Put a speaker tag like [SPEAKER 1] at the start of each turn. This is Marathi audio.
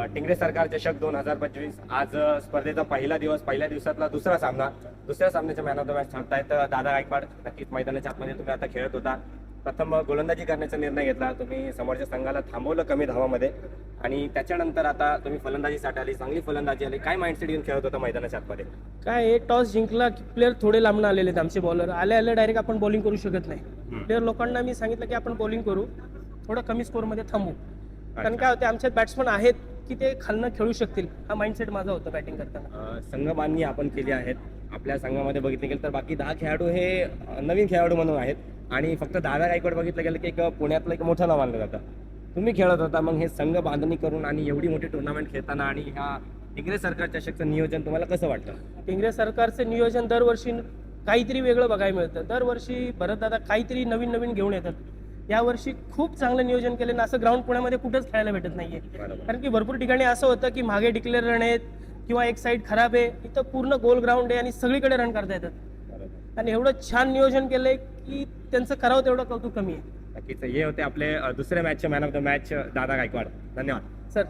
[SPEAKER 1] टिंगरे सरकार चषक 2025 आज स्पर्धेचा पहिला दिवस, पहिल्या दिवसातला दुसरा सामना, दुसऱ्या सामन्याच्या मॅन ऑफ द मॅच ठरतायत दादा गायकवाड. नक्कीच मैदानाच्या आतमध्ये तुम्ही आता खेळत होता. प्रथम गोलंदाजी करण्याचा निर्णय घेतला तुम्ही, समोरच्या संघाला थांबवलं कमी धावामध्ये आणि त्याच्यानंतर आता तुम्ही फलंदाजीसाठी आली, चांगली फलंदाजी आली. काय माइंडसेट घेऊन खेळत होता मैदानाच्या आतमध्ये?
[SPEAKER 2] काय टॉस जिंकला की प्लेअर थोडे लांबून आलेले आहेत आमचे बॉलर, आले डायरेक्ट आपण बॉलिंग करू शकत नाही. प्लेअर लोकांना मी सांगितलं की आपण बॉलिंग करू, थोडं कमी स्कोअरमध्ये थांबू. कारण काय होते आमच्यात बॅट्समन आहेत की ते खालनं खेळू शकतील, हा माइंडसेट माझा होता बॅटिंग करताना.
[SPEAKER 1] संघबांधणी आपण केली आहेत. आपल्या संघामध्ये बघितलं गेलं तर बाकी 10 खेळाडू हे नवीन खेळाडू म्हणून आहेत आणि फक्त दादा गायकवाड बघितलं गेलं की एक पुण्यातलं एक मोठं नाव मानलं जातं. तुम्ही खेळत होता, मग हे संघ बांधणी करून आणि एवढी मोठी टुर्नामेंट खेळताना आणि ह्या टिंगरे सरकार चषकचं नियोजन तुम्हाला कसं वाटतं?
[SPEAKER 2] टिंगरे सरकारचं नियोजन दरवर्षी काहीतरी वेगळं बघायला मिळतं. दरवर्षी भरतदादा काहीतरी नवीन नवीन घेऊन येतात. यावर्षी खूप चांगलं नियोजन केलं ना, असं ग्राउंड पुण्यामध्ये कुठंच खेळायला भेटत नाहीये. कारण की भरपूर ठिकाणी असं होतं की मागे डिक्लेअर रन आहेत किंवा एक साईड खराब आहे, इथं पूर्ण गोल ग्राउंड आहे आणि सगळीकडे रन करता येतात. आणि एवढं छान नियोजन केलंय की त्यांचं करावं तेवढं कौतुक कमी आहे.
[SPEAKER 1] नक्कीच हे होते आपले दुसऱ्या मॅचचे मॅन ऑफ द मॅच दादा गायकवाड. धन्यवाद
[SPEAKER 2] सर.